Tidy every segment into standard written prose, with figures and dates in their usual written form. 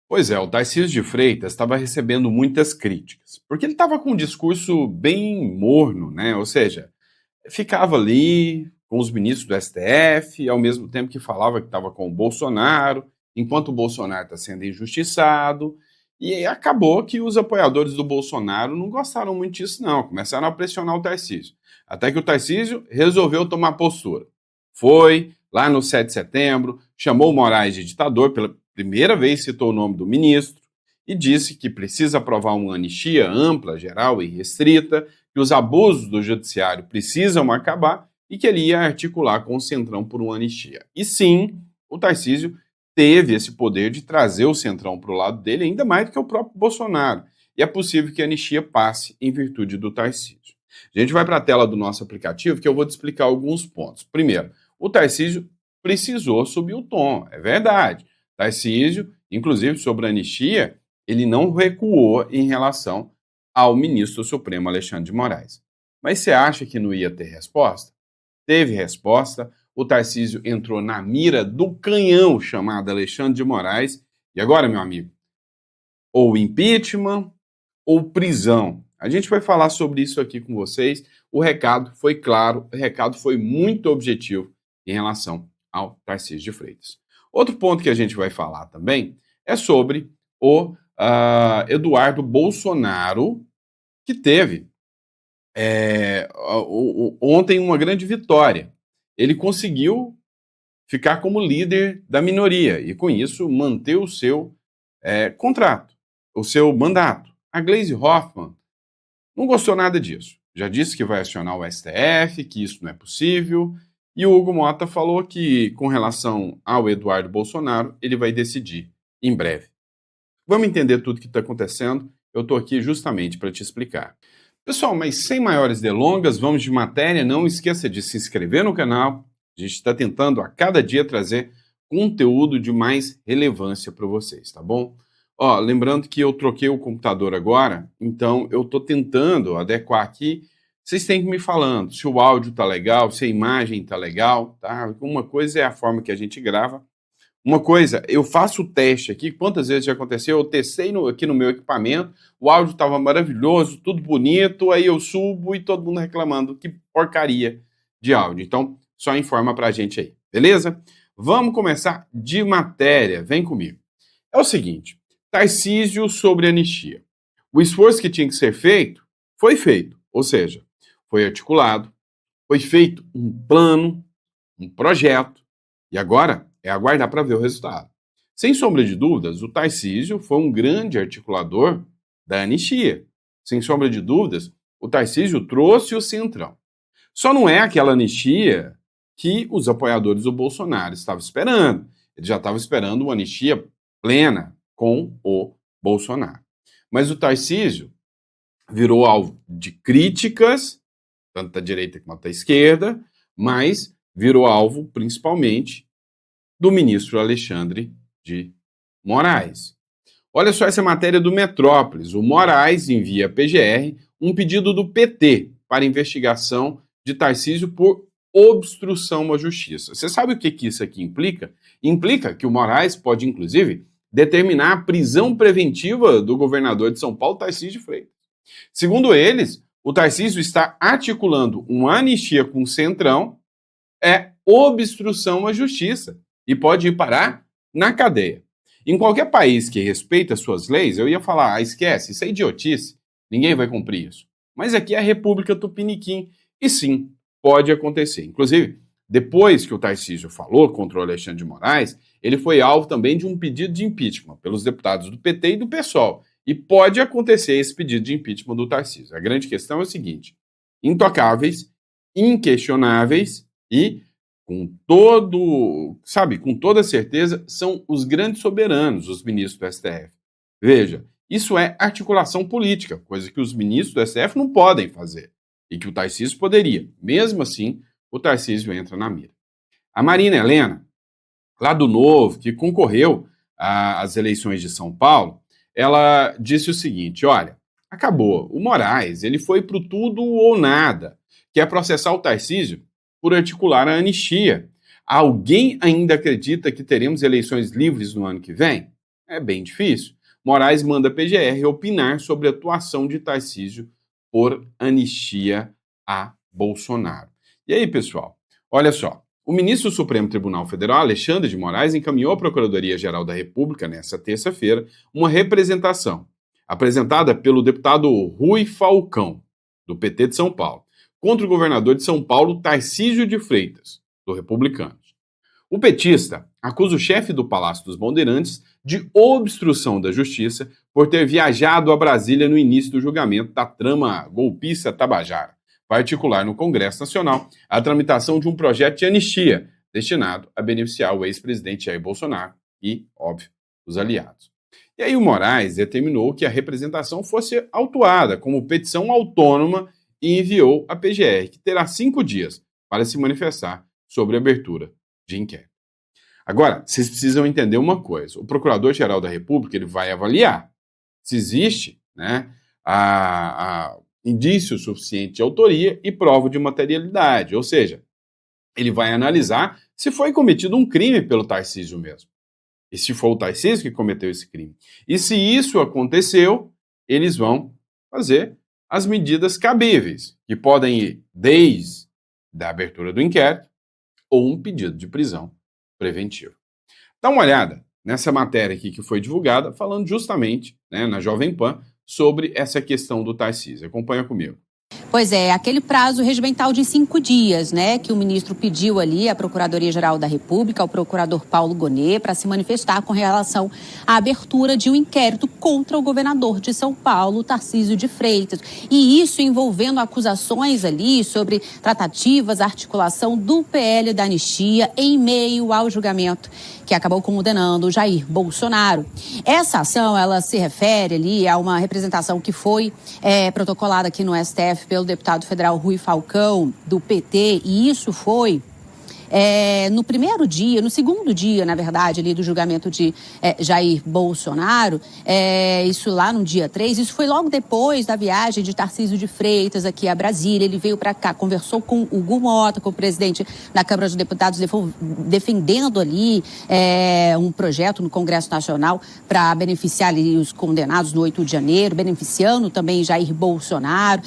Pois é, o Tarcísio de Freitas estava recebendo muitas críticas, porque ele estava com um discurso bem morno, né? Ou seja, ficava ali com os ministros do STF, ao mesmo tempo que falava que estava com o Bolsonaro, enquanto o Bolsonaro está sendo injustiçado, e acabou que os apoiadores do Bolsonaro não gostaram muito disso, não, começaram a pressionar o Tarcísio. Até que o Tarcísio resolveu tomar postura. Foi lá no 7 de setembro, chamou o Moraes de ditador, pela primeira vez citou o nome do ministro, e disse que precisa aprovar uma anistia ampla, geral e restrita, que os abusos do judiciário precisam acabar e que ele ia articular com o Centrão por uma anistia. E sim, o Tarcísio teve esse poder de trazer o Centrão para o lado dele, ainda mais do que o próprio Bolsonaro. E é possível que a anistia passe em virtude do Tarcísio. A gente vai para a tela do nosso aplicativo que eu vou te explicar alguns pontos. Primeiro, o Tarcísio precisou subir o tom, é verdade. Tarcísio, inclusive sobre a anistia, ele não recuou em relação ao ministro Supremo Alexandre de Moraes. Mas você acha que não ia ter resposta? Teve resposta. O Tarcísio entrou na mira do canhão chamado Alexandre de Moraes. E agora, meu amigo, ou impeachment ou prisão. A gente vai falar sobre isso aqui com vocês. O recado foi claro, o recado foi muito objetivo em relação ao Tarcísio de Freitas. Outro ponto que a gente vai falar também é sobre o Eduardo Bolsonaro, que teve ontem uma grande vitória. Ele conseguiu ficar como líder da minoria e, com isso, manter o seu contrato, o seu mandato. A Gleisi Hoffmann não gostou nada disso. Já disse que vai acionar o STF, que isso não é possível. E o Hugo Mota falou que, com relação ao Eduardo Bolsonaro, ele vai decidir em breve. Vamos entender tudo o que está acontecendo? Eu estou aqui justamente para te explicar. Pessoal, mas sem maiores delongas, vamos de matéria. Não esqueça de se inscrever no canal. A gente está tentando a cada dia trazer conteúdo de mais relevância para vocês, tá bom? Ó, lembrando que eu troquei o computador agora, então eu estou tentando adequar aqui. Vocês têm que me falando se o áudio tá legal, se a imagem tá legal, tá? Uma coisa é a forma que a gente grava. Uma coisa, eu faço o teste aqui, quantas vezes já aconteceu, eu testei aqui no meu equipamento, o áudio estava maravilhoso, tudo bonito, aí eu subo e todo mundo reclamando, que porcaria de áudio. Então, só informa pra gente aí, beleza? Vamos começar de matéria, vem comigo. É o seguinte, Tarcísio sobre anistia. O esforço que tinha que ser feito, foi feito, ou seja, foi articulado, foi feito um plano, um projeto, e agora é aguardar para ver o resultado. Sem sombra de dúvidas, o Tarcísio foi um grande articulador da anistia. Sem sombra de dúvidas, o Tarcísio trouxe o Centrão. Só não é aquela anistia que os apoiadores do Bolsonaro estavam esperando. Eles já estavam esperando uma anistia plena com o Bolsonaro. Mas o Tarcísio virou alvo de críticas, tanto da direita quanto da esquerda, mas virou alvo principalmente do ministro Alexandre de Moraes. Olha só essa matéria do Metrópolis. O Moraes envia à PGR um pedido do PT para investigação de Tarcísio por obstrução à justiça. Você sabe o que isso aqui implica? Implica que o Moraes pode, inclusive, determinar a prisão preventiva do governador de São Paulo, Tarcísio de Freitas. Segundo eles, o Tarcísio está articulando uma anistia com o Centrão, obstrução à justiça e pode ir parar na cadeia. Em qualquer país que respeita suas leis, eu ia falar, esquece, isso é idiotice, ninguém vai cumprir isso. Mas aqui é a República Tupiniquim, e sim, pode acontecer. Inclusive, depois que o Tarcísio falou contra o Alexandre de Moraes, ele foi alvo também de um pedido de impeachment pelos deputados do PT e do PSOL. E pode acontecer esse pedido de impeachment do Tarcísio. A grande questão é o seguinte, intocáveis, inquestionáveis e com toda certeza, são os grandes soberanos, os ministros do STF. Veja, isso é articulação política, coisa que os ministros do STF não podem fazer, e que o Tarcísio poderia. Mesmo assim, o Tarcísio entra na mira. A Marina Helena, lá do Novo, que concorreu às eleições de São Paulo, ela disse o seguinte, olha, acabou, o Moraes, ele foi pro tudo ou nada, quer processar o Tarcísio por articular a anistia. Alguém ainda acredita que teremos eleições livres no ano que vem? É bem difícil. Moraes manda a PGR opinar sobre a atuação de Tarcísio por anistia a Bolsonaro. E aí, pessoal, olha só. O ministro do Supremo Tribunal Federal, Alexandre de Moraes, encaminhou à Procuradoria-Geral da República, nesta terça-feira, uma representação apresentada pelo deputado Rui Falcão, do PT de São Paulo, contra o governador de São Paulo, Tarcísio de Freitas, do Republicanos. O petista acusa o chefe do Palácio dos Bandeirantes de obstrução da justiça por ter viajado a Brasília no início do julgamento da trama golpista Tabajara, particular no Congresso Nacional, a tramitação de um projeto de anistia destinado a beneficiar o ex-presidente Jair Bolsonaro e, óbvio, os aliados. E aí o Moraes determinou que a representação fosse autuada como petição autônoma e enviou a PGR, que terá 5 dias para se manifestar sobre a abertura de inquérito. Agora, vocês precisam entender uma coisa. O Procurador-Geral da República ele vai avaliar se existe indício suficiente de autoria e prova de materialidade. Ou seja, ele vai analisar se foi cometido um crime pelo Tarcísio mesmo. E se for o Tarcísio que cometeu esse crime. E se isso aconteceu, eles vão fazer as medidas cabíveis, que podem ir desde a abertura do inquérito ou um pedido de prisão preventiva. Dá uma olhada nessa matéria aqui que foi divulgada, falando justamente na Jovem Pan sobre essa questão do Tarcísio. Acompanha comigo. Pois é, aquele prazo regimental de 5 dias, que o ministro pediu ali à Procuradoria-Geral da República, ao procurador Paulo Gonet, para se manifestar com relação à abertura de um inquérito contra o governador de São Paulo, Tarcísio de Freitas. E isso envolvendo acusações ali sobre tratativas, articulação do PL da anistia em meio ao julgamento que acabou condenando Jair Bolsonaro. Essa ação, ela se refere ali a uma representação que foi protocolada aqui no STF pelo deputado federal Rui Falcão, do PT, e isso foi no segundo dia, na verdade, ali do julgamento de Jair Bolsonaro, isso lá no dia 3, isso foi logo depois da viagem de Tarcísio de Freitas aqui a Brasília. Ele veio para cá, conversou com o Hugo Mota, com o presidente da Câmara dos Deputados, defendendo ali um projeto no Congresso Nacional para beneficiar ali os condenados no 8 de janeiro, beneficiando também Jair Bolsonaro.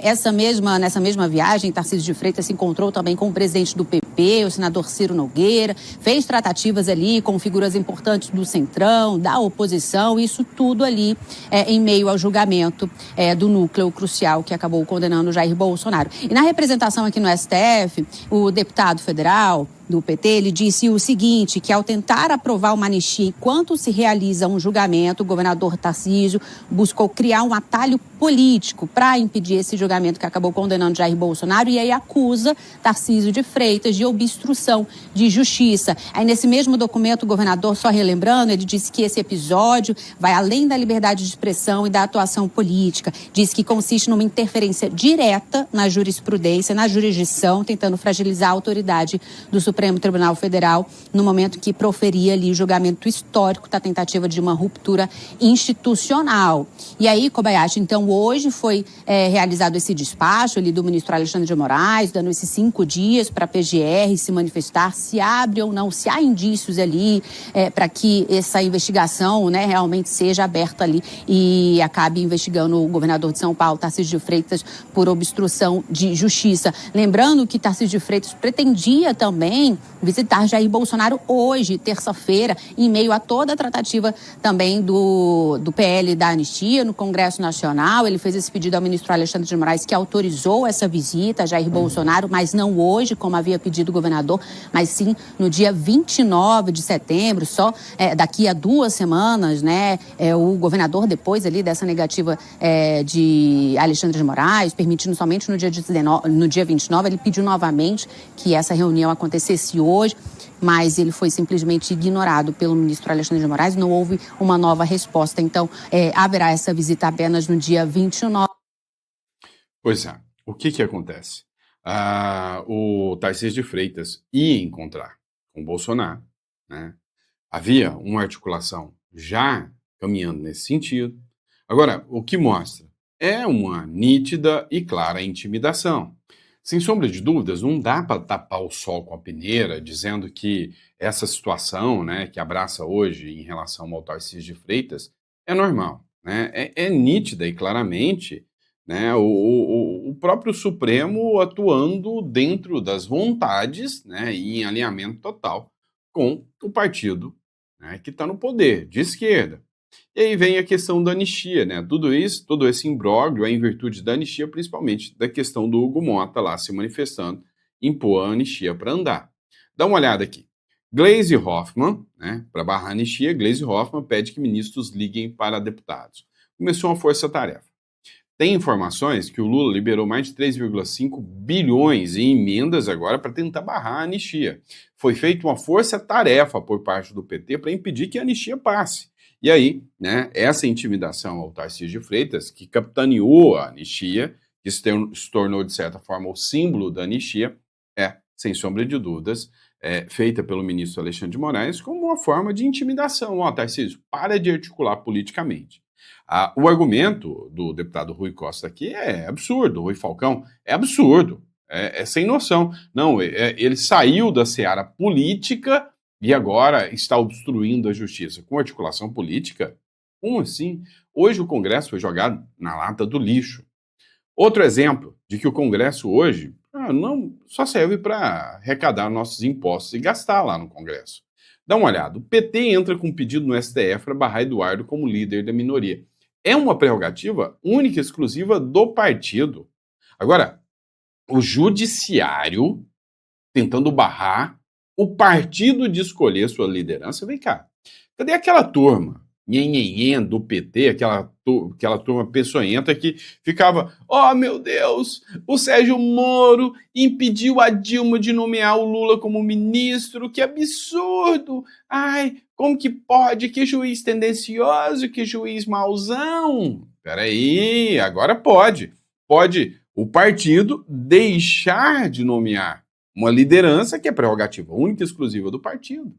Nessa mesma viagem, Tarcísio de Freitas se encontrou também com o presidente do PP, o senador Ciro Nogueira, fez tratativas ali com figuras importantes do Centrão, da oposição, isso tudo ali em meio ao julgamento do núcleo crucial que acabou condenando Jair Bolsonaro. E na representação aqui no STF, o deputado federal do PT, ele disse o seguinte, que ao tentar aprovar uma anistia enquanto se realiza um julgamento, o governador Tarcísio buscou criar um atalho político para impedir esse julgamento que acabou condenando Jair Bolsonaro, e aí acusa Tarcísio de Freitas de obstrução de justiça. Aí nesse mesmo documento, o governador, só relembrando, ele disse que esse episódio vai além da liberdade de expressão e da atuação política. Diz que consiste numa interferência direta na jurisprudência, na jurisdição, tentando fragilizar a autoridade do Supremo Tribunal Federal no momento que proferia ali o julgamento histórico da tentativa de uma ruptura institucional. E aí, Kobayashi, então hoje foi realizado esse despacho ali do ministro Alexandre de Moraes, dando esses 5 dias para a PGR se manifestar se abre ou não, se há indícios ali para que essa investigação realmente seja aberta ali e acabe investigando o governador de São Paulo, Tarcísio de Freitas, por obstrução de justiça. Lembrando que Tarcísio de Freitas pretendia também visitar Jair Bolsonaro hoje, terça-feira, em meio a toda a tratativa também do PL da anistia no Congresso Nacional. Ele fez esse pedido ao ministro Alexandre de Moraes, que autorizou essa visita a Jair Bolsonaro, mas não hoje, como havia pedido o governador, mas sim no dia 29 de setembro, só daqui a 2 semanas, o governador, depois ali dessa negativa de Alexandre de Moraes, permitindo somente no dia 29, ele pediu novamente que essa reunião acontecesse hoje, mas ele foi simplesmente ignorado pelo ministro Alexandre de Moraes, não houve uma nova resposta. Então, haverá essa visita apenas no dia 29. Pois é, o que acontece? O Tarcísio de Freitas ia encontrar com o Bolsonaro, Havia uma articulação já caminhando nesse sentido. Agora, o que mostra? É uma nítida e clara intimidação. Sem sombra de dúvidas, não dá para tapar o sol com a peneira, dizendo que essa situação, né, que abraça hoje em relação ao Tarcísio de Freitas é normal, né? É nítida e claramente, né, o próprio Supremo atuando dentro das vontades, né, e em alinhamento total com o partido, né, que está no poder, de esquerda. E aí vem a questão da anistia, né? Tudo isso, todo esse imbróglio é em virtude da anistia, principalmente da questão do Hugo Mota lá se manifestando, impor a anistia para andar. Dá uma olhada aqui. Gleisi Hoffmann, né, para barrar a anistia, Gleisi Hoffmann pede que ministros liguem para deputados. Começou uma força-tarefa. Tem informações que o Lula liberou mais de 3,5 bilhões em emendas agora para tentar barrar a anistia. Foi feita uma força-tarefa por parte do PT para impedir que a anistia passe. E aí, né, essa intimidação ao Tarcísio de Freitas, que capitaneou a anistia, que se tornou, de certa forma, o símbolo da anistia, sem sombra de dúvidas, feita pelo ministro Alexandre de Moraes como uma forma de intimidação. Ó, Tarcísio, para de articular politicamente. O argumento do deputado Rui Costa aqui é absurdo, Rui Falcão, é absurdo, é sem noção. Não, ele saiu da seara política e agora está obstruindo a justiça com articulação política? Como assim? Hoje o Congresso foi jogado na lata do lixo. Outro exemplo de que o Congresso hoje não só serve para arrecadar nossos impostos e gastar lá no Congresso. Dá uma olhada, o PT entra com um pedido no STF para barrar Eduardo como líder da minoria. É uma prerrogativa única e exclusiva do partido. Agora, o judiciário tentando barrar o partido de escolher sua liderança, vem cá. Cadê aquela turma nhenhenhen do PT, aquela turma peçonhenta que ficava, oh meu Deus, o Sérgio Moro impediu a Dilma de nomear o Lula como ministro, que absurdo, ai, como que pode, que juiz tendencioso, que juiz mauzão. Peraí, agora pode o partido deixar de nomear uma liderança que é prerrogativa única e exclusiva do partido.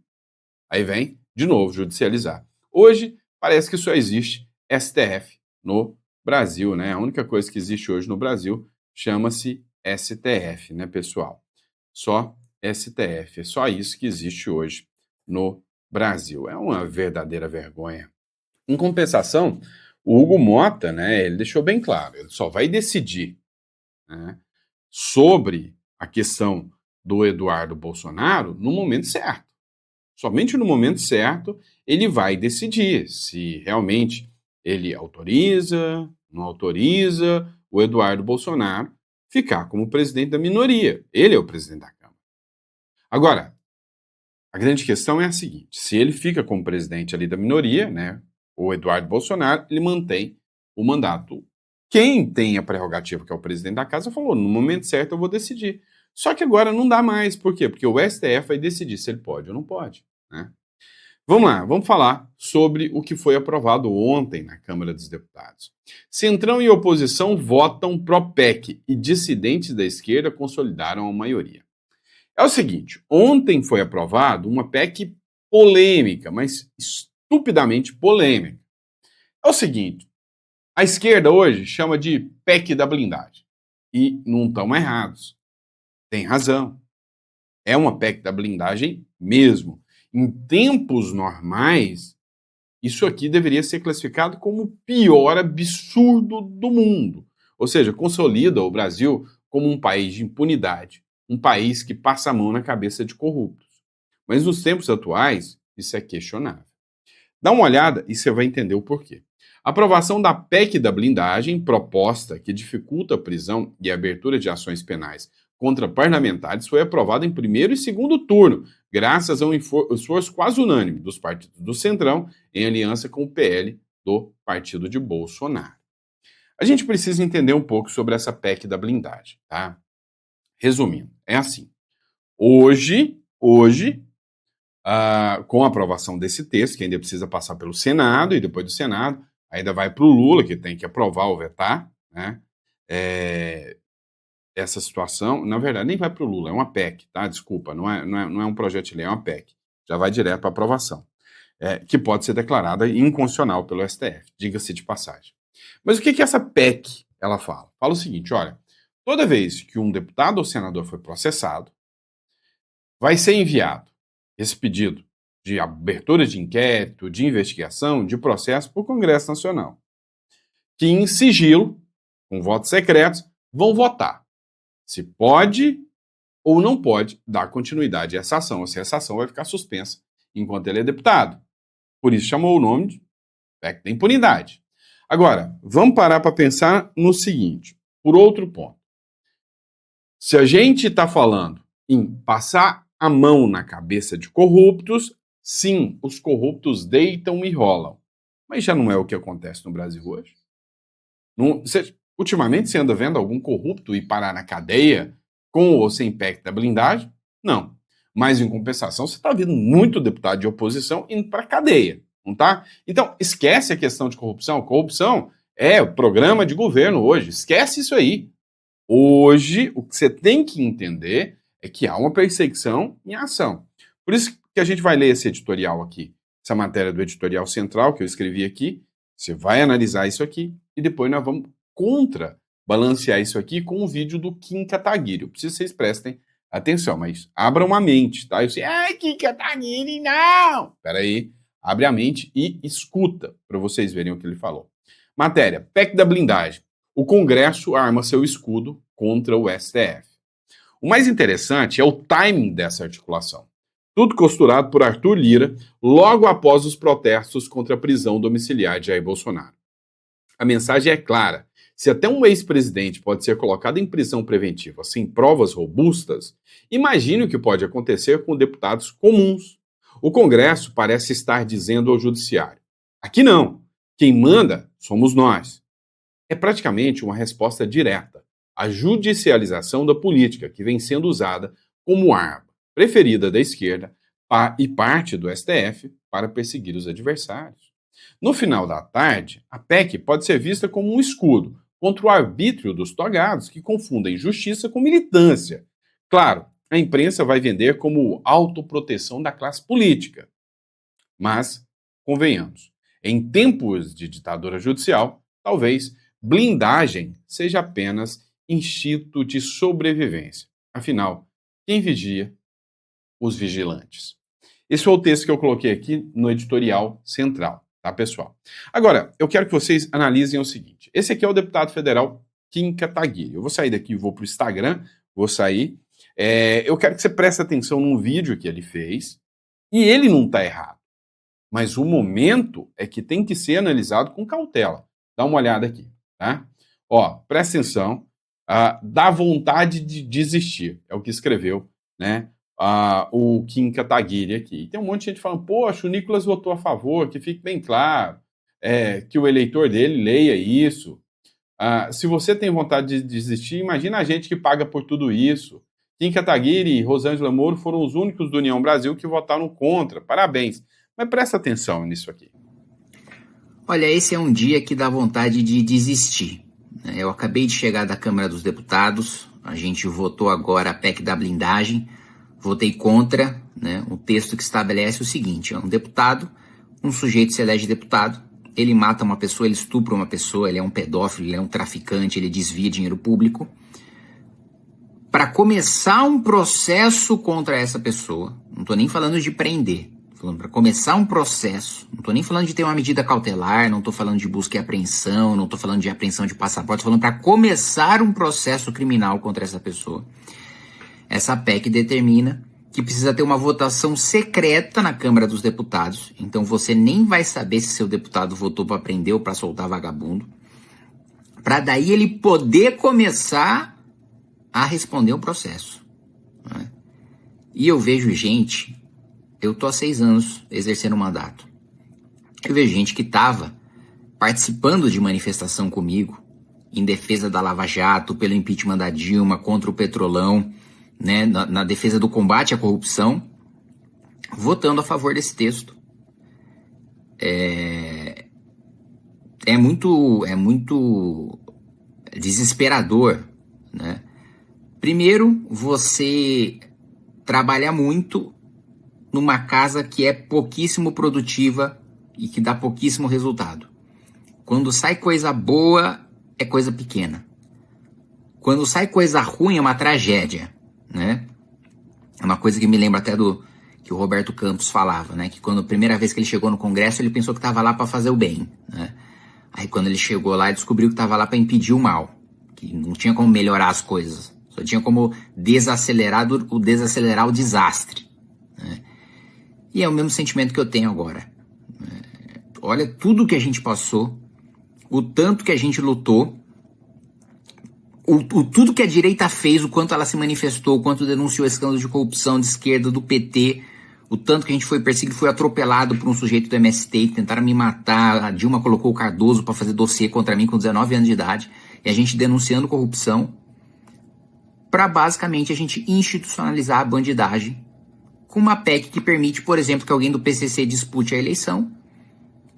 Aí vem, de novo, judicializar. Hoje, parece que só existe STF no Brasil, né? A única coisa que existe hoje no Brasil chama-se STF, né, pessoal? Só STF. É só isso que existe hoje no Brasil. É uma verdadeira vergonha. Em compensação, o Hugo Mota, né, ele deixou bem claro, ele só vai decidir, né, sobre a questão do Eduardo Bolsonaro no momento certo. Somente no momento certo ele vai decidir se realmente ele autoriza, não autoriza o Eduardo Bolsonaro ficar como presidente da minoria. Ele é o presidente da Câmara. Agora, a grande questão é a seguinte: se ele fica como presidente ali da minoria, né, o Eduardo Bolsonaro, ele mantém o mandato. Quem tem a prerrogativa, que é o presidente da casa, falou, no momento certo eu vou decidir. Só que agora não dá mais. Por quê? Porque o STF vai decidir se ele pode ou não pode, né? Vamos lá, vamos falar sobre o que foi aprovado ontem na Câmara dos Deputados. Centrão e oposição votam pró-PEC e dissidentes da esquerda consolidaram a maioria. É o seguinte, ontem foi aprovado uma PEC polêmica, mas estupidamente polêmica. É o seguinte, a esquerda hoje chama de PEC da blindagem. E não estão errados. Tem razão. É uma PEC da blindagem mesmo. Em tempos normais, isso aqui deveria ser classificado como o pior absurdo do mundo. Ou seja, consolida o Brasil como um país de impunidade, um país que passa a mão na cabeça de corruptos. Mas nos tempos atuais, isso é questionável. Dá uma olhada e você vai entender o porquê. A aprovação da PEC da blindagem, proposta que dificulta a prisão e a abertura de ações penais contra parlamentares, foi aprovada em primeiro e segundo turno, graças a um esforço quase unânime dos partidos do Centrão, em aliança com o PL do partido de Bolsonaro. A gente precisa entender um pouco sobre essa PEC da blindagem, tá? Resumindo, é assim. Hoje, com a aprovação desse texto, que ainda precisa passar pelo Senado, e depois do Senado, ainda vai para o Lula, que tem que aprovar ou vetar, né? Essa situação, na verdade, nem vai para o Lula, é uma PEC, tá? Desculpa, não é um projeto de lei, é uma PEC. Já vai direto para aprovação, que pode ser declarada inconstitucional pelo STF, diga-se de passagem. Mas o que essa PEC ela fala? Fala o seguinte, olha, Toda vez que um deputado ou senador foi processado, vai ser enviado esse pedido de abertura de inquérito, de investigação, de processo para o Congresso Nacional, que em sigilo, com votos secretos, vão votar se pode ou não pode dar continuidade a essa ação, ou se essa ação vai ficar suspensa enquanto ele é deputado. Por isso chamou o nome de PEC da impunidade. Agora, vamos parar para pensar no seguinte, por outro ponto. Se a gente está falando em passar a mão na cabeça de corruptos, sim, os corruptos deitam e rolam. Mas já não é o que acontece no Brasil hoje? Ultimamente você anda vendo algum corrupto ir parar na cadeia com ou sem PEC da blindagem? Não. Mas, em compensação, você está vendo muito deputado de oposição indo para a cadeia, não tá? Então, esquece a questão de corrupção. Corrupção é o programa de governo hoje. Esquece isso aí. Hoje, o que você tem que entender é que há uma perseguição em ação. Por isso que a gente vai ler esse editorial aqui, essa matéria do editorial central que eu escrevi aqui. Você vai analisar isso aqui e depois nós vamos balancear isso aqui com um vídeo do Kim Kataguiri. Eu preciso que vocês prestem atenção, mas abram a mente, tá? Eu sei, Kim Kataguiri, não! Peraí, abre a mente e escuta para vocês verem o que ele falou. Matéria, PEC da blindagem. O Congresso arma seu escudo contra o STF. O mais interessante é o timing dessa articulação. Tudo costurado por Arthur Lira logo após os protestos contra a prisão domiciliar de Jair Bolsonaro. A mensagem é clara. Se até um ex-presidente pode ser colocado em prisão preventiva sem provas robustas, imagine o que pode acontecer com deputados comuns. O Congresso parece estar dizendo ao Judiciário: aqui não, quem manda somos nós. É praticamente uma resposta direta à judicialização da política que vem sendo usada como arma preferida da esquerda e parte do STF para perseguir os adversários. No final da tarde, a PEC pode ser vista como um escudo contra o arbítrio dos togados que confundem justiça com militância. Claro, a imprensa vai vender como autoproteção da classe política. Mas, convenhamos, em tempos de ditadura judicial, talvez blindagem seja apenas instinto de sobrevivência. Afinal, quem vigia? Os vigilantes. Esse foi o texto que eu coloquei aqui no editorial central, tá, pessoal? Agora, eu quero que vocês analisem o seguinte. Esse aqui é o deputado federal Kim Kataguiri. Eu vou sair daqui e vou para o Instagram, vou sair. Eu quero que você preste atenção num vídeo que ele fez, e ele não está errado. Mas o momento é que tem que ser analisado com cautela. Dá uma olhada aqui, tá? Ó, presta atenção. Dá vontade de desistir. É o que escreveu, né? O Kim Kataguiri aqui. E tem um monte de gente falando, poxa, o Nicolas votou a favor, que fique bem claro, que o eleitor dele leia isso. Se você tem vontade de desistir, imagina a gente que paga por tudo isso. Kim Kataguiri e Rosângela Moro foram os únicos do União Brasil que votaram contra. Parabéns. Mas presta atenção nisso aqui. Olha, esse é um dia que dá vontade de desistir. Eu acabei de chegar da Câmara dos Deputados, a gente votou agora a PEC da blindagem, votei contra, né, um texto que estabelece o seguinte: um deputado, um sujeito se elege deputado, ele mata uma pessoa, ele estupra uma pessoa, ele é um pedófilo, ele é um traficante, ele desvia dinheiro público. Para começar um processo contra essa pessoa, não estou nem falando de prender, estou falando para começar um processo, não estou nem falando de ter uma medida cautelar, não estou falando de busca e apreensão, não estou falando de apreensão de passaporte, estou falando para começar um processo criminal contra essa pessoa. Essa PEC determina que precisa ter uma votação secreta na Câmara dos Deputados, então você nem vai saber se seu deputado votou para prender ou para soltar vagabundo, para daí ele poder começar a responder o processo, né? E eu vejo gente, eu tô há 6 anos exercendo o mandato, eu vejo gente que estava participando de manifestação comigo, em defesa da Lava Jato, pelo impeachment da Dilma, contra o Petrolão, né, na defesa do combate à corrupção, votando a favor desse texto. É muito desesperador, né? Primeiro, você trabalha muito numa casa que é pouquíssimo produtiva e que dá pouquíssimo resultado. Quando sai coisa boa, é coisa pequena. Quando sai coisa ruim é uma tragédia, né? É uma coisa que me lembra até do que o Roberto Campos falava, né? Que quando a primeira vez que ele chegou no Congresso, ele pensou que estava lá para fazer o bem, né? Aí quando ele chegou lá, ele descobriu que estava lá para impedir o mal, que não tinha como melhorar as coisas, só tinha como desacelerar o desastre, né? E é o mesmo sentimento que eu tenho agora. Olha tudo que a gente passou, o tanto que a gente lutou, tudo que a direita fez, o quanto ela se manifestou, o quanto denunciou escândalos de corrupção de esquerda, do PT, o tanto que a gente foi perseguido, foi atropelado por um sujeito do MST, tentaram me matar, a Dilma colocou o Cardoso para fazer dossiê contra mim com 19 anos de idade, e a gente denunciando corrupção, para basicamente a gente institucionalizar a bandidagem com uma PEC que permite, por exemplo, que alguém do PCC dispute a eleição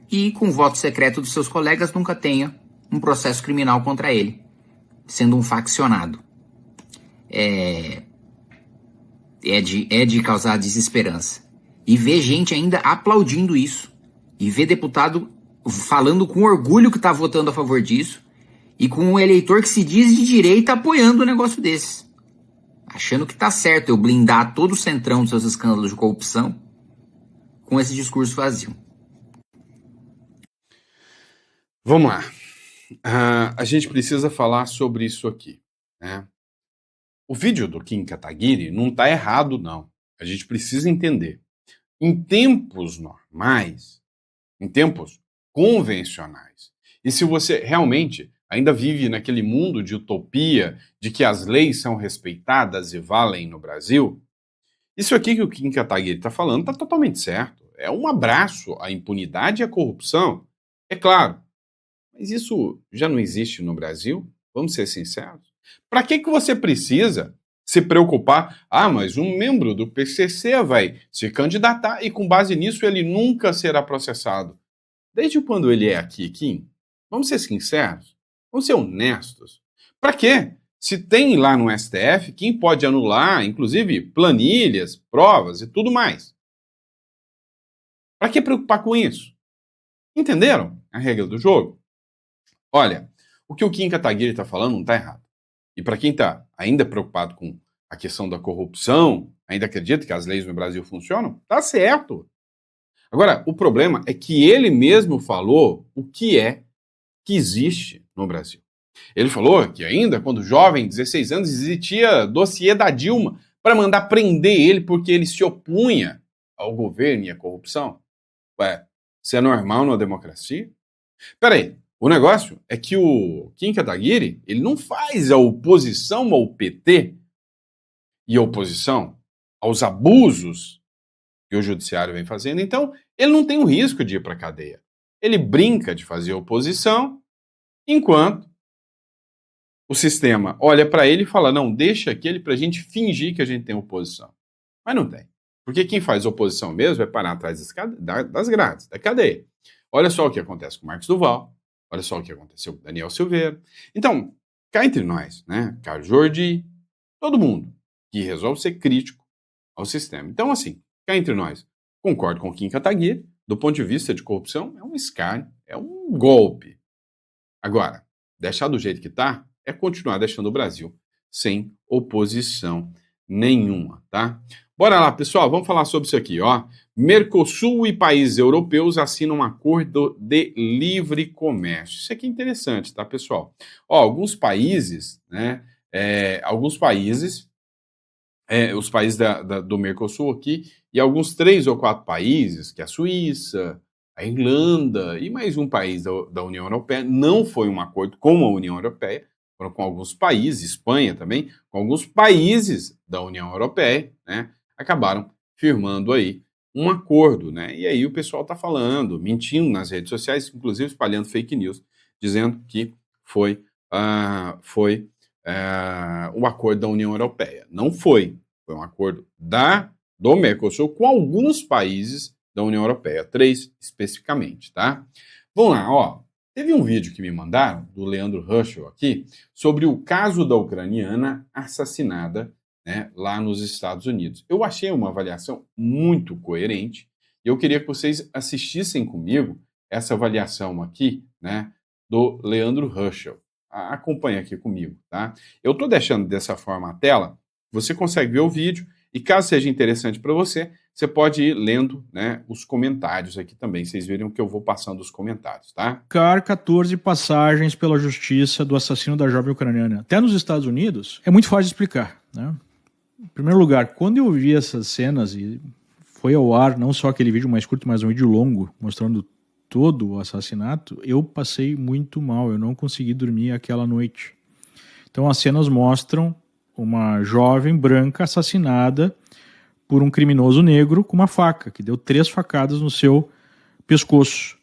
e com o voto secreto dos seus colegas nunca tenha um processo criminal contra ele, sendo um faccionado. É de causar desesperança. E ver gente ainda aplaudindo isso. E ver deputado falando com orgulho que está votando a favor disso. E com um eleitor que se diz de direita apoiando um negócio desses. Achando que tá certo eu blindar todo o centrão dos seus escândalos de corrupção com esse discurso vazio. Vamos lá. A gente precisa falar sobre isso aqui, né? O vídeo do Kim Kataguiri não está errado, não. A gente precisa entender. Em tempos normais, em tempos convencionais, e se você realmente ainda vive naquele mundo de utopia, de que as leis são respeitadas e valem no Brasil, isso aqui que o Kim Kataguiri está falando está totalmente certo. É um abraço à impunidade e à corrupção. É claro, mas isso já não existe no Brasil? Vamos ser sinceros. Para que você precisa se preocupar? Ah, mas um membro do PCC vai se candidatar e com base nisso ele nunca será processado. Desde quando ele é aqui, Kim? Vamos ser sinceros? Vamos ser honestos. Para quê? Se tem lá no STF quem pode anular, inclusive, planilhas, provas e tudo mais. Para que preocupar com isso? Entenderam a regra do jogo? Olha, o que o Kim Kataguiri está falando não está errado. E para quem está ainda preocupado com a questão da corrupção, ainda acredita que as leis no Brasil funcionam, tá certo. Agora, o problema é que ele mesmo falou o que é que existe no Brasil. Ele falou que ainda, quando jovem, 16 anos, existia dossiê da Dilma para mandar prender ele porque ele se opunha ao governo e à corrupção. Ué, isso é normal numa democracia? Peraí, o negócio é que o Kim Kataguiri, ele não faz a oposição ao PT e a oposição aos abusos que o judiciário vem fazendo, então ele não tem o risco de ir para a cadeia. Ele brinca de fazer oposição, enquanto o sistema olha para ele e fala, não, deixa aquele para a gente fingir que a gente tem oposição. Mas não tem. Porque quem faz oposição mesmo vai parar atrás das grades, da cadeia. Olha só o que acontece com o Marcos Duval, olha só o que aconteceu com o Daniel Silveira. Então, cá entre nós, né, Carlos Jordi, todo mundo que resolve ser crítico ao sistema. Então, assim, cá entre nós, concordo com o Kim Kataguiri, do ponto de vista de corrupção, é um escárnio, é um golpe. Agora, deixar do jeito que está é continuar deixando o Brasil sem oposição nenhuma, tá? Bora lá, pessoal, vamos falar sobre isso aqui, ó. Mercosul e países europeus assinam um acordo de livre comércio. Isso aqui é interessante, tá, pessoal? Ó, alguns países, né, os países do Mercosul aqui, e alguns 3 ou 4 países, que é a Suíça, a Irlanda e mais um país da União Europeia, não foi um acordo com a União Europeia, foram com alguns países, Espanha também, com alguns países da União Europeia, né, acabaram firmando aí um acordo, né, e aí o pessoal está falando, mentindo nas redes sociais, inclusive espalhando fake news, dizendo que foi o acordo da União Europeia. Não foi um acordo do Mercosul com alguns países da União Europeia, 3 especificamente, tá? Vamos lá, ó. Teve um vídeo que me mandaram, do Leandro Ruschel aqui, sobre o caso da ucraniana assassinada, né, lá nos Estados Unidos. Eu achei uma avaliação muito coerente e eu queria que vocês assistissem comigo essa avaliação aqui, né, do Leandro Ruschel. acompanha aqui comigo, tá? Eu estou deixando dessa forma a tela, você consegue ver o vídeo, e caso seja interessante para você, você pode ir lendo, né, os comentários aqui também, vocês viram que eu vou passando os comentários, tá? 14 passagens pela justiça do assassino da jovem ucraniana. Até nos Estados Unidos, é muito fácil de explicar, né? Em primeiro lugar, quando eu vi essas cenas, e foi ao ar não só aquele vídeo mais curto, mas um vídeo longo, mostrando todo o assassinato, eu passei muito mal, eu não consegui dormir aquela noite. Então as cenas mostram uma jovem branca assassinada por um criminoso negro com uma faca, que deu 3 facadas no seu pescoço.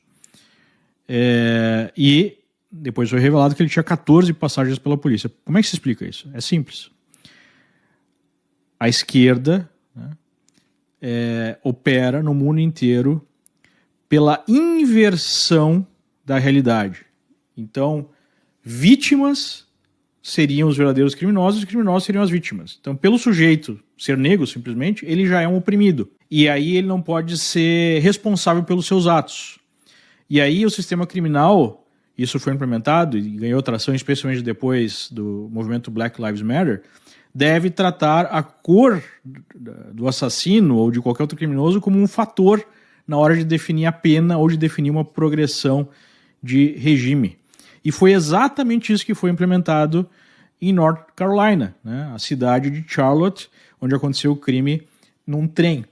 E depois foi revelado que ele tinha 14 passagens pela polícia. Como é que se explica isso? É simples. A esquerda, né, opera no mundo inteiro pela inversão da realidade. Então, vítimas seriam os verdadeiros criminosos e os criminosos seriam as vítimas. Então, pelo sujeito ser negro, simplesmente, ele já é um oprimido. E aí ele não pode ser responsável pelos seus atos. E aí o sistema criminal, isso foi implementado e ganhou tração, especialmente depois do movimento Black Lives Matter, deve tratar a cor do assassino ou de qualquer outro criminoso como um fator na hora de definir a pena ou de definir uma progressão de regime. E foi exatamente isso que foi implementado em North Carolina, né? A cidade de Charlotte, onde aconteceu o crime num trem.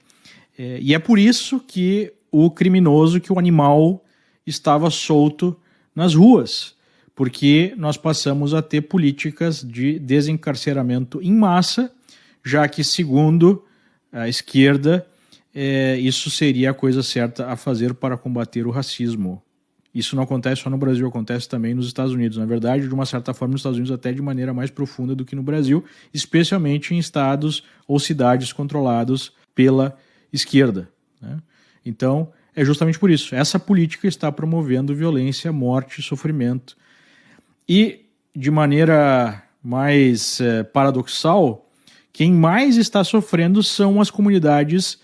E é por isso que o criminoso, que o animal estava solto nas ruas, porque nós passamos a ter políticas de desencarceramento em massa, já que, segundo a esquerda, isso seria a coisa certa a fazer para combater o racismo. Isso não acontece só no Brasil, acontece também nos Estados Unidos. Na verdade, de uma certa forma, nos Estados Unidos até de maneira mais profunda do que no Brasil, especialmente em estados ou cidades controlados pela esquerda, né? Então, é justamente por isso. Essa política está promovendo violência, morte, sofrimento. E, de maneira mais paradoxal, quem mais está sofrendo são as comunidades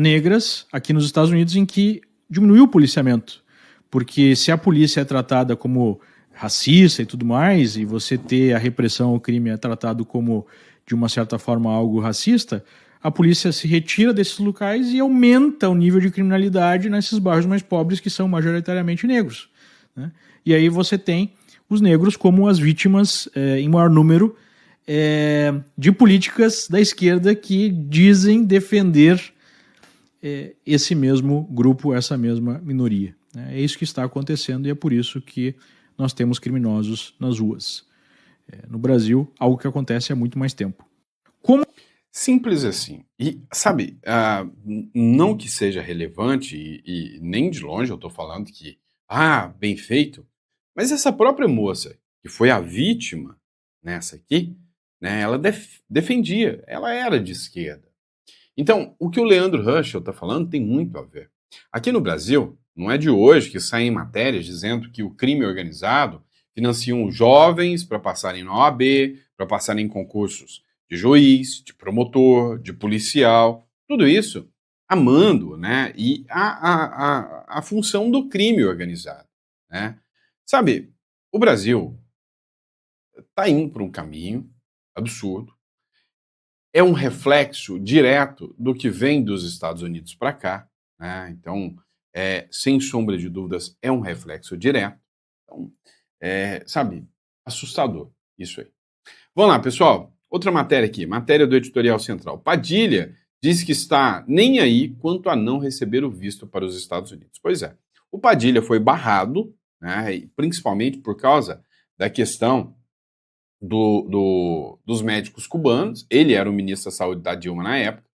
negras aqui nos Estados Unidos, em que diminuiu o policiamento. Porque se a polícia é tratada como racista e tudo mais, e você ter a repressão ao crime é tratado como, de uma certa forma, algo racista, a polícia se retira desses locais e aumenta o nível de criminalidade nesses bairros mais pobres, que são majoritariamente negros, né? E aí você tem os negros como as vítimas, em maior número, de políticas da esquerda que dizem defender esse mesmo grupo, essa mesma minoria. É isso que está acontecendo e é por isso que nós temos criminosos nas ruas. No Brasil, algo que acontece há muito mais tempo. Simples assim. E, sabe, não que seja relevante, e nem de longe eu estou falando que, bem feito, mas essa própria moça, que foi a vítima nessa aqui, né, ela defendia, ela era de esquerda. Então, o que o Leandro Ruschel está falando tem muito a ver. Aqui no Brasil, não é de hoje que saem matérias dizendo que o crime organizado financiam jovens para passarem na OAB, para passarem em concursos de juiz, de promotor, de policial, tudo isso amando, né, e a função do crime organizado, né? Sabe, o Brasil está indo por um caminho absurdo, é um reflexo direto do que vem dos Estados Unidos para cá, né? Então, sem sombra de dúvidas, é um reflexo direto. Então, sabe, assustador isso aí. Vamos lá, pessoal. Outra matéria aqui, matéria do Editorial Central. Padilha diz que está nem aí quanto a não receber o visto para os Estados Unidos. Pois é, o Padilha foi barrado, né, principalmente por causa da questão dos médicos cubanos. Ele era o ministro da Saúde da Dilma na época.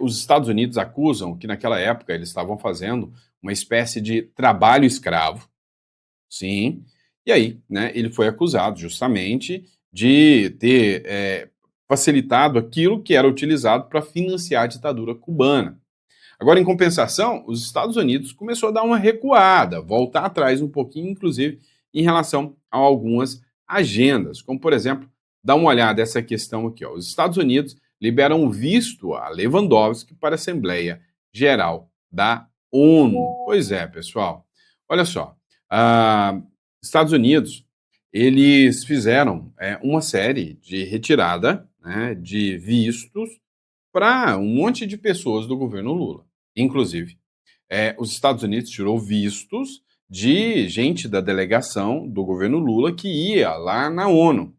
Os Estados Unidos acusam que naquela época eles estavam fazendo uma espécie de trabalho escravo. Sim. E aí, né, ele foi acusado justamente de ter facilitado aquilo que era utilizado para financiar a ditadura cubana. Agora, em compensação, os Estados Unidos começou a dar uma recuada, voltar atrás um pouquinho, inclusive, em relação a algumas agendas, como, por exemplo, dá uma olhada nessa questão aqui, ó. Os Estados Unidos liberam visto a Lewandowski para a Assembleia Geral da ONU. Pois é, pessoal. Olha só, Estados Unidos, eles fizeram uma série de retirada, né, de vistos para um monte de pessoas do governo Lula. Inclusive, os Estados Unidos tirou vistos de gente da delegação do governo Lula que ia lá na ONU.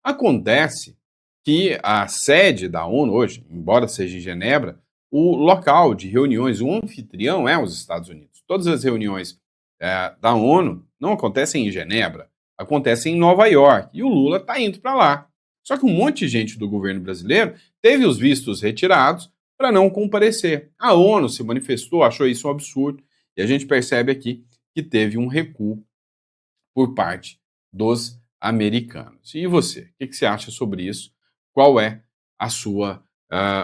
Acontece que a sede da ONU hoje, embora seja em Genebra, o local de reuniões, o anfitrião é os Estados Unidos. Todas as reuniões da ONU não acontecem em Genebra, acontecem em Nova York. E o Lula está indo para lá. Só que um monte de gente do governo brasileiro teve os vistos retirados para não comparecer. A ONU se manifestou, achou isso um absurdo, e a gente percebe aqui que teve um recuo por parte dos americanos. E você? O que você acha sobre isso? Qual é a sua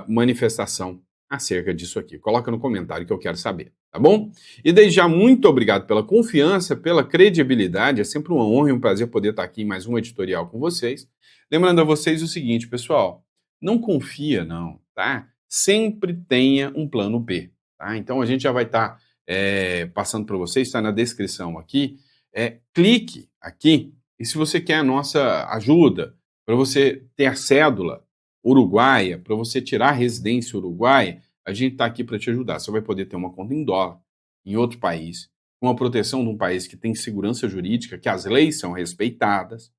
manifestação acerca disso aqui? Coloca no comentário que eu quero saber, tá bom? E desde já, muito obrigado pela confiança, pela credibilidade. É sempre uma honra e um prazer poder estar aqui em mais um editorial com vocês. Lembrando a vocês o seguinte, pessoal, não confia não, tá? Sempre tenha um plano B, tá? Então a gente já vai estar passando para vocês, está na descrição aqui. Clique aqui e se você quer a nossa ajuda para você ter a cédula uruguaia, para você tirar a residência uruguaia, a gente está aqui para te ajudar. Você vai poder ter uma conta em dólar em outro país, com a proteção de um país que tem segurança jurídica, que as leis são respeitadas.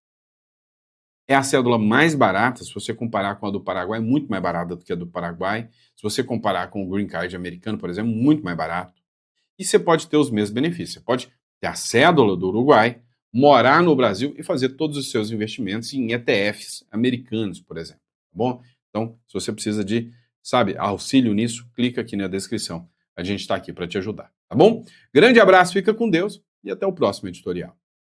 É a cédula mais barata, se você comparar com a do Paraguai, é muito mais barata do que a do Paraguai. Se você comparar com o Green Card americano, por exemplo, muito mais barato. E você pode ter os mesmos benefícios. Você pode ter a cédula do Uruguai, morar no Brasil e fazer todos os seus investimentos em ETFs americanos, por exemplo. Tá bom? Então, se você precisa de, auxílio nisso, clica aqui na descrição. A gente está aqui para te ajudar, tá bom? Grande abraço, fica com Deus e até o próximo editorial.